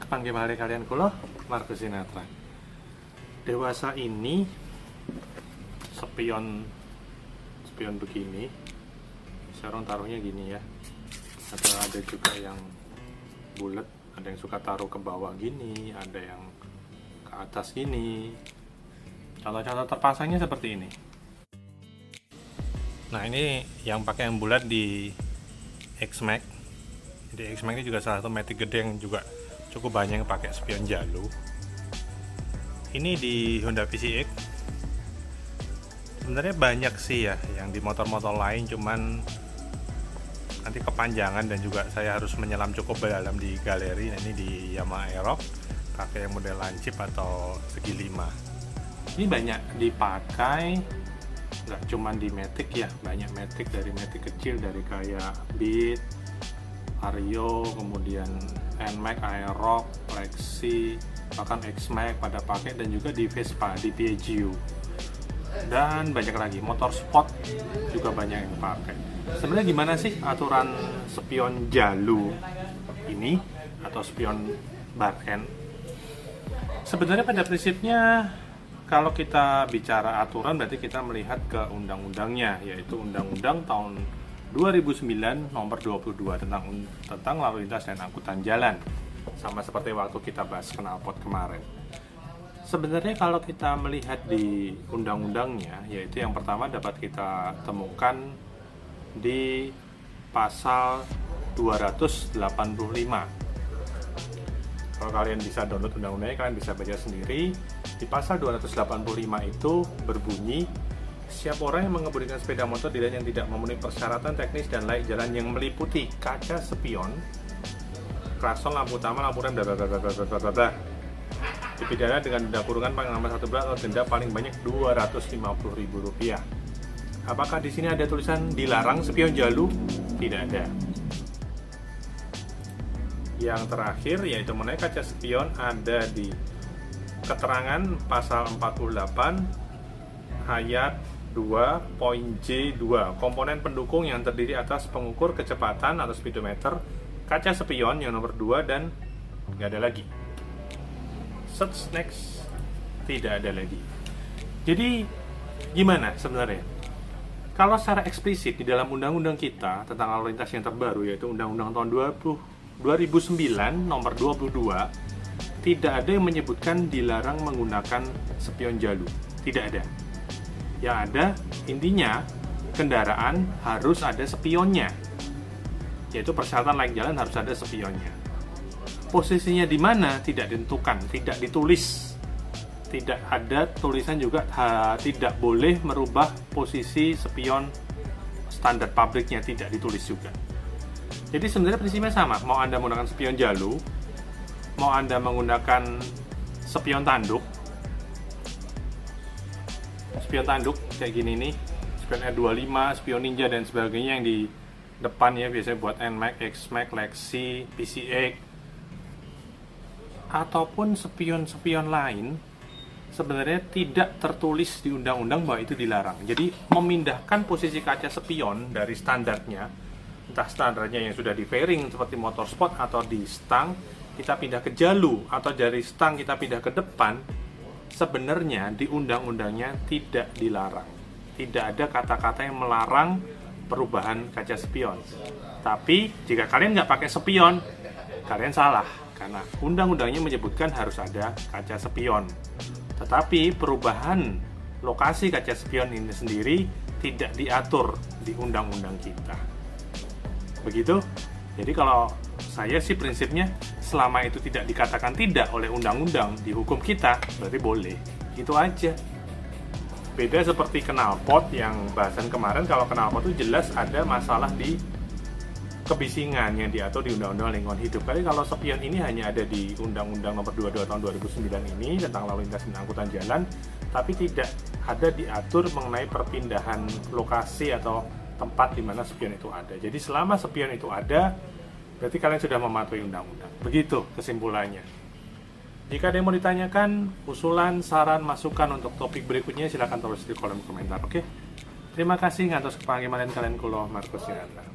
kepanggih malih kalian kula Markus Sinatra. Dewasa ini spion begini, sekarang taruhnya gini ya. Atau ada juga yang bulat, ada yang suka taruh ke bawah gini, ada yang ke atas gini. Contoh-contoh terpasangnya seperti ini. Nah, ini yang pakai yang bulat di X-Max. Jadi X-Max ini juga salah satu matic gede yang juga cukup banyak yang pakai spion jalu. Ini di Honda PCX. Sebenarnya banyak sih ya yang di motor-motor lain, cuman nanti kepanjangan dan juga saya harus menyelam cukup dalam di galeri. Nah, ini di Yamaha Aerox pakai yang model lancip atau segi 5. Ini banyak dipakai, nggak cuman di matic ya, banyak matic, dari matic kecil dari kayak Beat, Vario, kemudian NMAX, Aerox, Lexi, bahkan X-Max pada pakai, dan juga di Vespa, di Piaggio, dan banyak lagi. Motor sport juga banyak yang pakai. Sebenarnya gimana sih aturan spion jalu ini atau spion bar end? Sebenarnya pada prinsipnya kalau kita bicara aturan berarti kita melihat ke undang-undangnya, yaitu Undang-Undang tahun 2009 nomor 22 tentang lalu lintas dan angkutan jalan. Sama seperti waktu kita bahas knalpot kemarin. Sebenarnya kalau kita melihat di undang-undangnya, yaitu yang pertama dapat kita temukan di pasal 285. Kalau kalian bisa download undang-undangnya, kalian bisa baca sendiri. Di pasal 285 itu berbunyi, setiap orang yang mengemudikan sepeda motor di jalan yang tidak memenuhi persyaratan teknis dan layak jalan yang meliputi kaca spion, klakson, lampu utama, lampu rem, blablabla, dipidana dengan denda kurungan paling lama 1 bulan atau denda paling banyak Rp250.000. Apakah di sini ada tulisan dilarang spion jalu? Tidak ada. Yang terakhir yaitu mengenai kaca spion ada di keterangan pasal 48 ayat 2.J2, komponen pendukung yang terdiri atas pengukur kecepatan atau speedometer, kaca spion yang nomor 2, dan nggak ada lagi. Search next, tidak ada lagi. Jadi gimana sebenarnya? Kalau secara eksplisit di dalam undang-undang kita tentang lalu lintas yang terbaru, yaitu Undang-Undang tahun 2009 nomor 22, tidak ada yang menyebutkan dilarang menggunakan spion jalu. Tidak ada. Yang ada, intinya kendaraan harus ada spionnya, yaitu persyaratan layak jalan harus ada spionnya. Posisinya di mana tidak ditentukan, tidak ditulis, tidak ada tulisan juga, tidak boleh merubah posisi spion standar pabriknya, tidak ditulis juga. Jadi sebenarnya prinsipnya sama, mau Anda menggunakan spion jalu, mau Anda menggunakan spion tanduk kayak gini nih, spion R25, spion Ninja dan sebagainya yang di depan ya, biasanya buat NMAX, X-Max, Lexi, PCX, ataupun spion-spion lain, sebenarnya tidak tertulis di undang-undang bahwa itu dilarang. Jadi memindahkan posisi kaca spion dari standarnya, entah standarnya yang sudah di fairing seperti motorsport atau di stang, kita pindah ke jalu, atau dari stang kita pindah ke depan, sebenarnya di undang-undangnya tidak dilarang. Tidak ada kata-kata yang melarang perubahan kaca spion. Tapi jika kalian nggak pakai spion, kalian salah, karena undang-undangnya menyebutkan harus ada kaca spion. Tetapi perubahan lokasi kaca spion ini sendiri tidak diatur di undang-undang kita. Begitu. Jadi kalau saya sih prinsipnya, selama itu tidak dikatakan tidak oleh undang-undang di hukum kita, berarti boleh. Gitu aja. Beda seperti knalpot yang bahasan kemarin. Kalau knalpot itu jelas ada masalah di kebisingan yang diatur di Undang-Undang Lingkungan Hidup. Kali kalau spion ini hanya ada di Undang-Undang Nomor 22 Tahun 2009 ini tentang lalu lintas dan angkutan jalan, tapi tidak ada diatur mengenai perpindahan lokasi atau tempat di mana spion itu ada. Jadi selama spion itu ada, berarti kalian sudah mematuhi undang-undang. Begitu kesimpulannya. Jika ada yang mau ditanyakan, usulan, saran, masukan untuk topik berikutnya, silakan tulis di kolom komentar. Oke? Terima kasih atas kepanggilan kalian kulo Markus Sinatra.